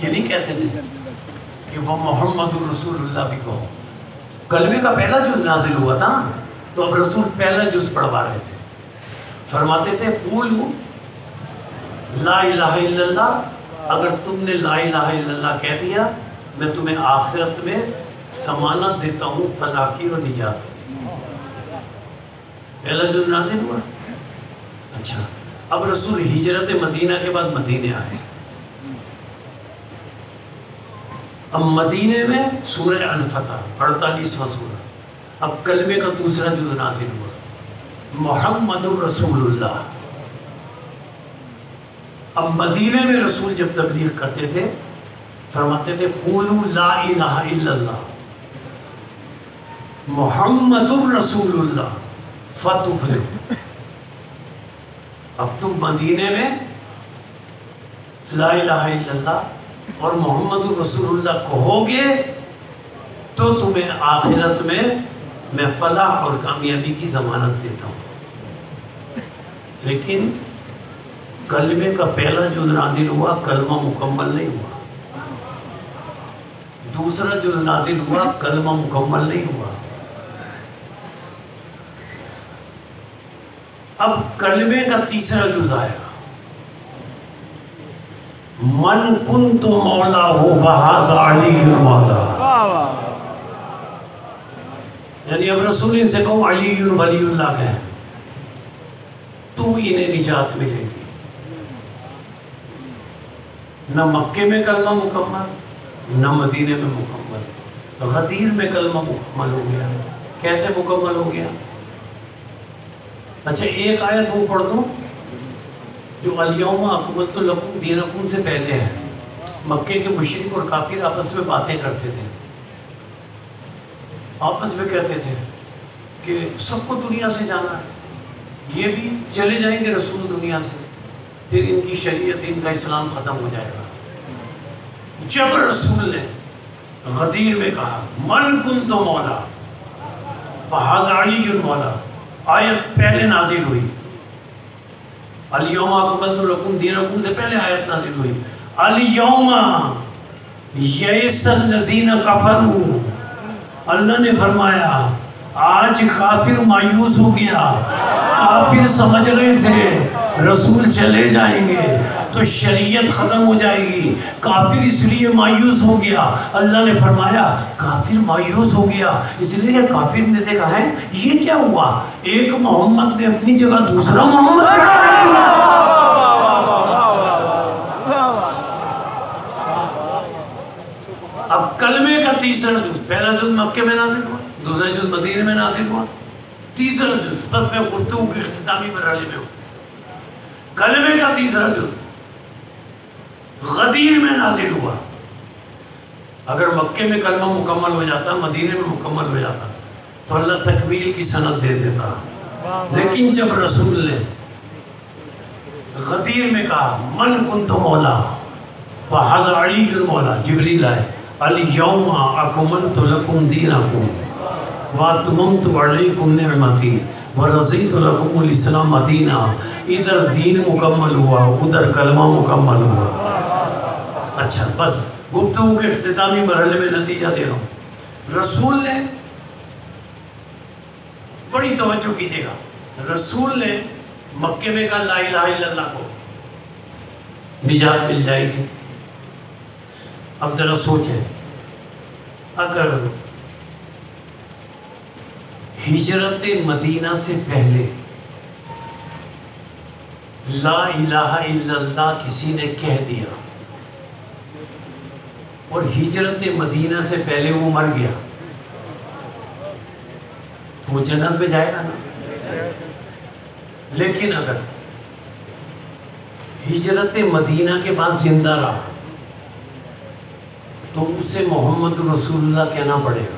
یہ نہیں کہتے تھے کہ وہ محمد رسول بھی کہو. کلمے کا پہلا جز نازل ہوا تھا تو اب رسول پہلا جز پڑھوا رہے تھے. فرماتے تھے قولوا لا الہ الا اللہ، اگر تم نے لا الہ الا اللہ کہہ دیا میں تمہیں آخرت میں ضمانت دیتا ہوں فلاح کی اور نجات کی. پہلا جز نازل ہوا. اچھا اب رسول ہجرت مدینہ کے بعد مدینے آئے. اب مدینے میں سورہ الفتح 48واں سورہ. اب کلمے کا دوسرا جز نازل ہوا محمد رسول اللہ. اب مدینے میں رسول جب تبلیغ کرتے تھے فرماتے تھے قولوا لا الہ الا اللہ محمد رسول اللہ فتفلحوا. اب تم مدینے میں لا الہ الا اللہ اور محمد رسول اللہ کہو گے تو تمہیں آخرت میں فلاح اور کامیابی کی ضمانت دیتا ہوں. لیکن کلمے کا پہلا جز نازل ہوا کلمہ مکمل نہیں ہوا. دوسرا جز نازل ہوا کلمہ مکمل نہیں ہوا. اب کلمے کا تیسرا جز آیا من کنت مولا ہو فہذا علی مولا. یعنی اب رسول ان سے کہو علی ولی اللہ کہیں تو انہیں نجات ملے گی. نہ مکے میں کلمہ مکمل نہ مدینے میں مکمل. غدیر میں کلمہ مکمل ہو گیا. کیسے مکمل ہو گیا؟ اچھا ایک آیت وہ پڑھ دو جو الیوم اکملت لکم دینکم سے پہلے ہے. مکے کے مشرک اور کافر آپس میں باتیں کرتے تھے. آپس میں کہتے تھے کہ سب کو دنیا سے جانا ہے. یہ بھی چلے جائیں گے رسول دنیا سے پھر ان کی شریعت ان کا اسلام ختم ہو جائے گا. جب رسول نے غدیر میں کہا من کنت مولا فہذا علی مولا آیت پہلے نازل ہوئی. الیوم اکملت لکم دینکم سے پہلے آیت نازل ہوئی الیوم یئس الذین کفروا. اللہ نے فرمایا آج کافر مایوس ہو گیا. کافر سمجھ رہے تھے رسول چلے جائیں گے تو شریعت ختم ہو جائے گی. کافر اس لیے مایوس ہو گیا. اللہ نے فرمایا کافر مایوس ہو گیا اس لیے کافر نے دیکھا ہے یہ کیا ہوا ایک محمد نے اپنی جگہ دوسرا محمد کھڑا کر دیا. اب کلمے کا تیسرا جز پہلا جز مکے میں نازل ہوا دوسرا جز مدینے میں نازل ہوا تیسرا جز بس میں گفتگو کی اختتامی مرحلے میں ہوں. کلمے کا تیسرا جز غدیر میں نازل ہوا. اگر مکے میں کلمہ مکمل ہو جاتا مدینے میں مکمل ہو جاتا تو اللہ تکمیل کی سند دے دیتا. لیکن جب رسول نے غدیر میں کہا من کنت مولا فہذا علی مولا جبریل آئے الیوم اکملت لکم دینکم واتممت علیکم نعمتی ورضیت لکم الاسلام دینا. ادھر دین مکمل ہوا ادھر کلمہ مکمل ہوا. اچھا بس گفتگو کے اختتامی مرحلے میں نتیجہ دے رہا ہوں. رسول نے بڑی توجہ کیجیے گا رسول نے مکے میں کہا لا الہ الا اللہ کو نجات مل جائے گی. اب ذرا سوچیں اگر ہجرت مدینہ سے پہلے لا الہ الا اللہ کسی نے کہہ دیا اور ہجرت مدینہ سے پہلے وہ مر گیا تو وہ جنت میں جائے گا نا. لیکن اگر ہجرت مدینہ کے بعد زندہ رہا تو اسے محمد رسول اللہ کہنا پڑے گا.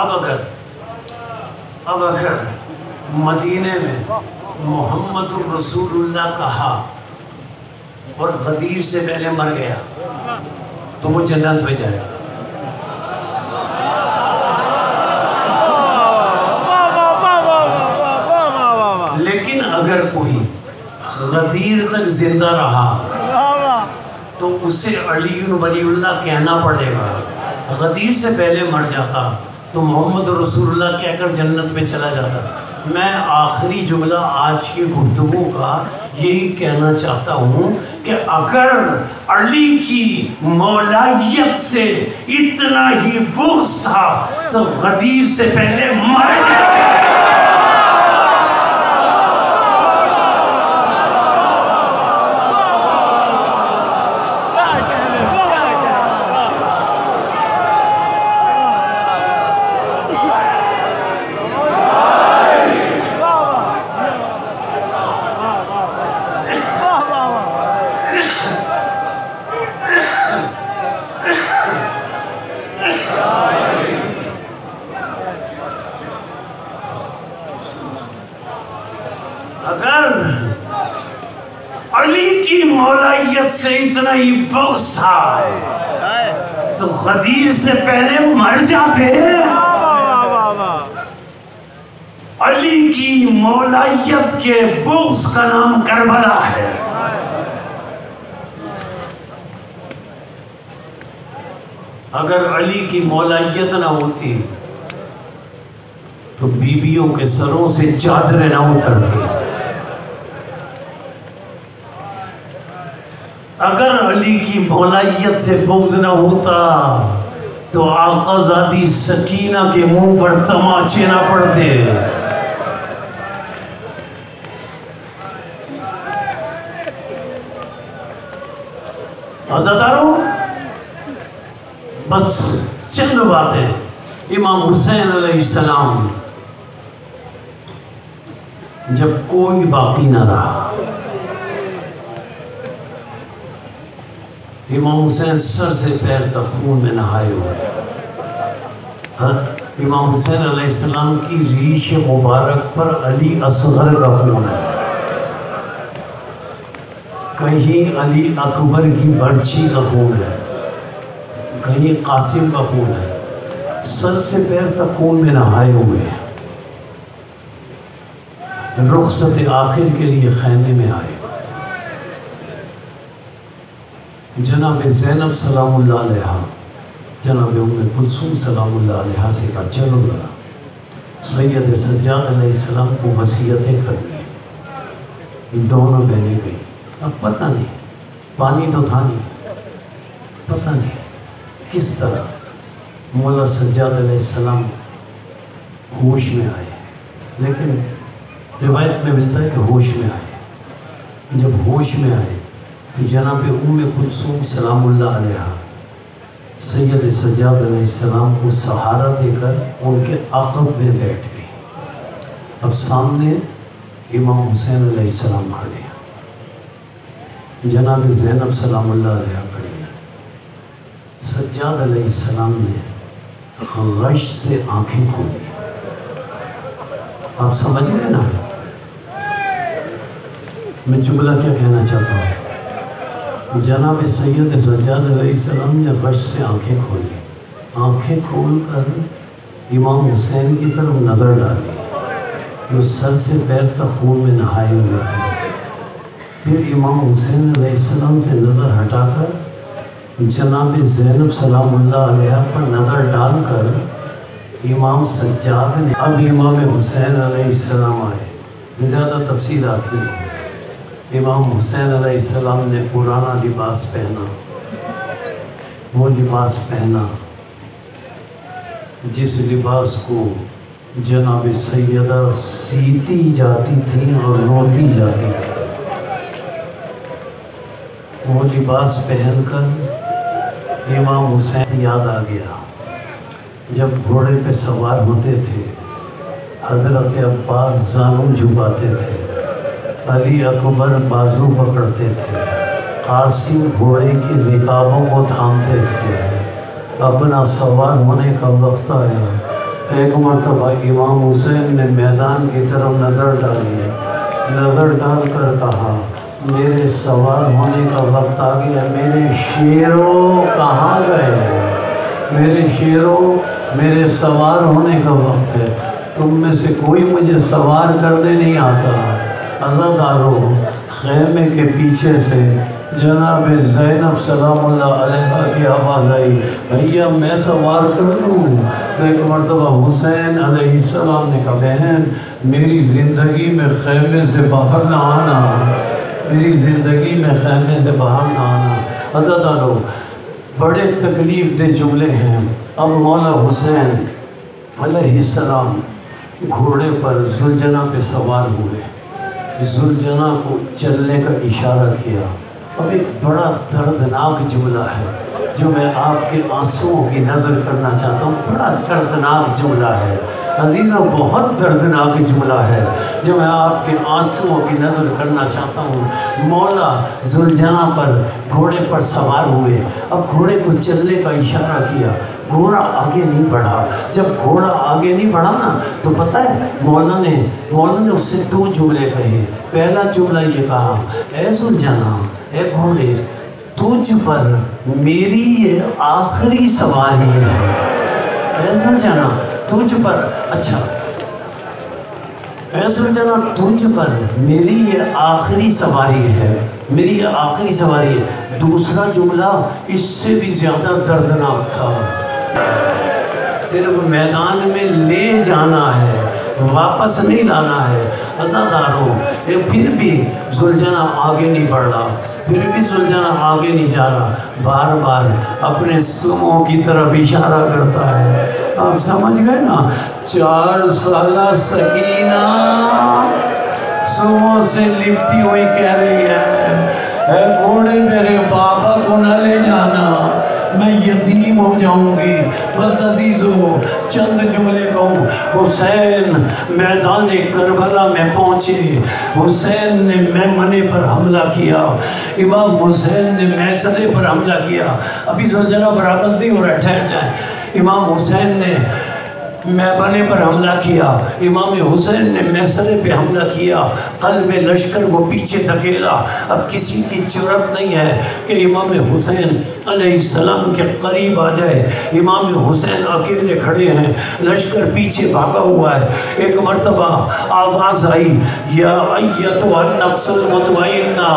اب اگر مدینے میں محمد رسول اللہ کہا اور غدیر سے پہلے مر گیا تو وہ جنت میں جائے گا. لیکن اگر کوئی غدیر تک زندہ رہا تو اسے علی ولی اللہ کہنا پڑے گا. غدیر سے پہلے مر جاتا تو محمد رسول اللہ کہہ کر جنت میں چلا جاتا. میں آخری جملہ آج کی گفتگو کا یہی کہنا چاہتا ہوں کہ اگر علی کی مولائیت سے اتنا ہی بغض تھا تو غدیر سے پہلے مر جاتا. اگر علی کی مولائیت سے اتنا ہی بغض تھا تو غدیر سے پہلے مر جاتے. علی کی مولائیت کے بغض کا نام کربلا ہے. اگر علی کی مولائیت نہ ہوتی تو بیویوں کے سروں سے چادریں نہ اترتی. اگر علی کی مولائیت سے بغض نہ ہوتا تو آقا زادی سکینہ کے منہ پر تماچے نہ پڑتے. عزاداروں، بس چند باتیں. امام حسین علیہ السلام جب کوئی باقی نہ رہا، امام حسین سر سے پیر تک خون میں نہائے ہوئے. امام حسین علیہ السلام کی ریش مبارک پر علی اصغر کا خون ہے. کہیں علی اکبر کی برچی کا خون ہے، کہیں قاسم کا خون ہے. سر سے پیر تک خون میں نہائے ہوئے ہیں. رخصت آخر کے لیے خیمے میں آئے. جناب زینب سلام اللہ علیہ، جناب ام کلثوم سلام اللہ علیہ سے کہا چلو ذرا سید سجاد علیہ السلام کو وصیتیں کرنی. دونوں بہنیں گئی. اب پتہ نہیں، پانی تو تھا نہیں، پتہ نہیں کس طرح مولا سجاد علیہ السلام ہوش میں آئے. لیکن روایت میں ملتا ہے کہ ہوش میں آئے. جب ہوش میں آئے تو جناب ام کلثوم سلام اللہ علیہ سید سجاد علیہ السلام کو سہارا دے کر ان کے عقب میں بیٹھ گئی. اب سامنے امام حسین علیہ السلام کھڑے ہیں، جناب زینب سلام اللہ علیہ کھڑی ہیں. سجاد علیہ السلام نے غش سے آنکھیں کھولی. آپ سمجھ گئے نا میں جملہ کیا کہنا چاہتا ہوں؟ جناب سید سجاد علیہ السلام نے غش سے آنکھیں کھولی. آنکھیں کھول کر امام حسین کی طرف نظر ڈالی جو سر سے پیر تک خون میں نہائے ہوئے تھے. پھر امام حسین علیہ السلام سے نظر ہٹا کر جناب زینب سلام اللہ علیہ پر نظر ڈال کر امام سجاد نے اب امام حسین علیہ السلام آئے. زیادہ تفصیلات نہیں. امام حسین علیہ السلام نے پرانا لباس پہنا. وہ لباس پہنا جس لباس کو جناب سیدہ سیتی جاتی تھی اور روتی جاتی تھی. وہ لباس پہن کر امام حسین یاد آ گیا جب گھوڑے پہ سوار ہوتے تھے. حضرت عباس زانو جھکاتے تھے، علی اکبر بازو پکڑتے تھے، قاسم گھوڑے کی رکابوں کو تھامتے تھے. اپنا سوار ہونے کا وقت آیا. ایک مرتبہ امام حسین نے میدان کی طرف نظر ڈالی. نظر ڈال کر کہا میرے سوار ہونے کا وقت آ گیا. میرے شیروں کہاں گئے؟ میرے شیروں، میرے سوار ہونے کا وقت ہے. تم میں سے کوئی مجھے سوار کرنے نہیں آتا. عزادارو خیمے کے پیچھے سے جناب زینب سلام اللہ علیہ کی آواز آئی، بھیا میں سوار کر لوں؟ تو ایک مرتبہ حسین علیہ السلام نے کہا، بہن میری زندگی میں خیمے سے باہر نہ آنا، میری زندگی میں خیمے سے باہر نہ آنا۔ عزادارو بڑے تکلیف دہ جملے ہیں۔ اب مولا حسین علیہ السلام گھوڑے پر زلجنا پہ سوار ہوئے، زلجنا کو چلنے کا اشارہ کیا۔ اب ایک بڑا دردناک جملہ ہے جو میں آپ کے آنسوؤں کی نظر کرنا چاہتا ہوں، بڑا دردناک جملہ ہے عزیزوں، بہت دردناک جملہ ہے جو میں آپ کے آنسوؤں کی نظر کرنا چاہتا ہوں۔ مولا زلجنا پر گھوڑے پر سوار ہوئے، اب گھوڑے کو چلنے کا اشارہ کیا، گھوڑا آگے نہیں بڑھا۔ جب گھوڑا آگے نہیں بڑھا نا تو پتہ ہے مولا نے اس سے دو جملے کہے۔ پہلا جملہ یہ کہا، اے زلجنا، اے گھوڑے، تجھ پر میری یہ آخری سواری ہے۔ اے زلجنا تجھ پر، اچھا اے زلجنا تجھ پر میری یہ آخری سواری ہے، میری یہ آخری سواری ہے۔ دوسرا جملہ اس سے بھی زیادہ دردناک تھا، صرف میدان میں لے جانا ہے، واپس نہیں لانا ہے۔ عزاداروں پھر بھی زلجنا آگے نہیں بڑھ رہا، پھر بھی زلجنا آگے نہیں جا رہا، بار بار اپنے سموں کی طرف اشارہ کرتا ہے۔ آپ سمجھ گئے نا، 4 سالہ سکینہ سموں سے لپٹی ہوئی کہہ رہی ہے، اے گھوڑے میرے بابا کو نہ لے جانا، میں یتیم ہو جاؤں گی۔ بس عزیزو چند جملے کہوں، حسین میدان کربلا میں پہنچے، حسین نے میمنے پر حملہ کیا، امام حسین نے میسرے پر حملہ کیا۔ ابھی زلجنا برآمد نہیں ہو رہا، ٹھہر جائیں۔ امام حسین نے میمنے پر حملہ کیا، امام حسین نے میسرے پہ حملہ کیا، قلب لشکر کو پیچھے دھکیلا۔ اب کسی کی جرأت نہیں ہے کہ امام حسین علیہ السلام کے قریب آ جائے۔ امام حسین اکیلے کھڑے ہیں، لشکر پیچھے بھاگا ہوا ہے۔ ایک مرتبہ آواز آئی، یا ایتھا النفس المطمئنہ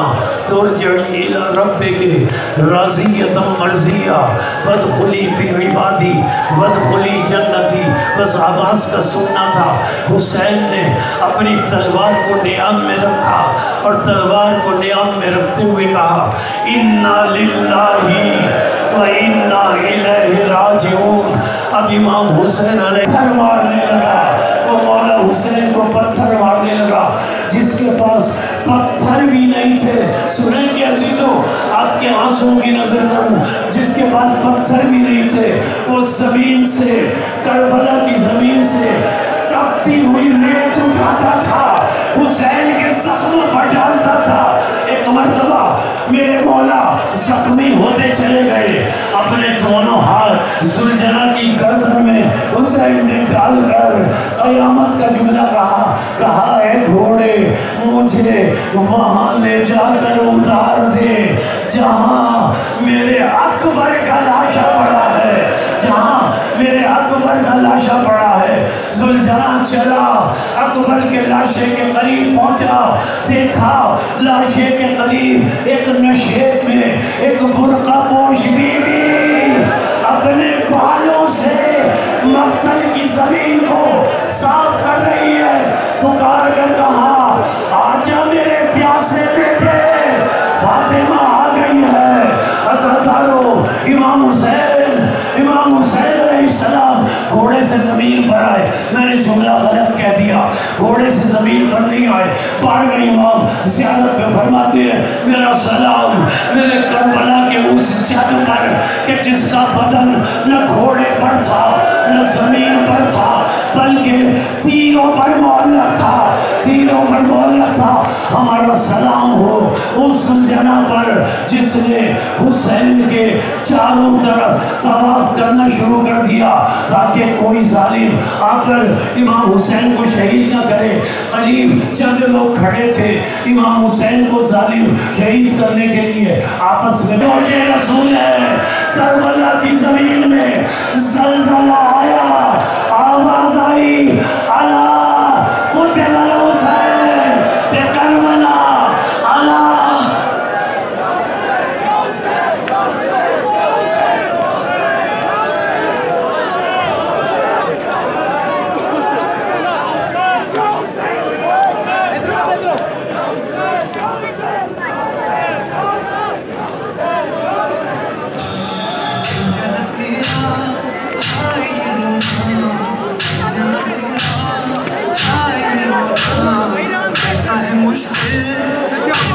ترجعی الی ربک راضیۃ مرضیہ فادخلی فی عبادی وادخلی جنتی۔ بس آواز کا سننا تھا۔ حسین نے اپنی تلوار کو نیام میں رکھا اور تلوار کو نیام میں رکھتے ہوئے کہا، انا للہ و انا الیہ راجعون۔ اب امام حسین علیہ پتھر مارنے لگا، وہ مولا حسین کو پتھر مارنے لگا جس کے پاس پتھر بھی نہیں تھے۔ سنیں گے عزیزو، آپ کے آنسوں کی نظر کروں، جس کے پاس پتھر بھی نہیں تھے وہ زمین سے، کربلا کی زمین سے تپتی ہوئی ریت اٹھاتا تھا، حسین کے زخموں پر ڈالتا تھا۔ ایک مرتبہ میرے مولا زخمی ہوتے چلے گئے، اپنے دونوں ہاتھ زلجنا کی گردن میں حسین نے ڈال کر قیامت کا جملہ کہا، اے گھوڑے مجھے وہاں لے جا کر اتار دے جہاں میرے اکبر کا لاشا پڑا ہے، جہاں میرے اکبر کا لاشا پڑا ہے۔ زلجنا چلا، اکبر کے لاشے کے قریب پہنچا، دیکھا لاشے کے قریب ایک نشیب میں ایک برقع پوش بیوی اپنے بالوں سے مقتل کی زمین کو صاف کر رہی ہے۔ پکار کر کہا، آجا میرے پیاسے بیٹے، فاطمہ آ گئی ہے۔ عزادارو امام حسین علیہ السلام گھوڑے سے زمین پر آئے۔ میں نے جملہ غلط کہہ دیا، گھوڑے سے زمین پر نہیں آئے، بڑھ گئے۔ امام زیارت پہ فرماتے ہیں، میرا سلام میرے کربلا کے اس جد پر کہ جس کا بدن نہ گھوڑے پر تھا نہ زمین پر تھا بلکہ تیروں پر معلق تھا، تیروں پر معلق تھا۔ ہمارا سلام ہو اس زلجنا پر جس نے حسین کے چاروں طرف طواف کرنا شروع کر دیا تاکہ کوئی ظالم آ کر امام حسین کو شہید نہ کرے۔ قریب چند لوگ کھڑے تھے امام حسین کو ظالم شہید کرنے کے لیے، آپس میں دوش رسول ہے۔ کربلا کی زمین میں زلزلہ آیا، آواز آئی، اللہ قتل الحسین،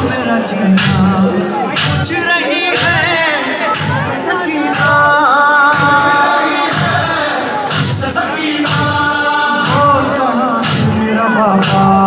میرا جینا کچھ رہی ہے سکینہ میرا بابا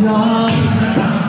جان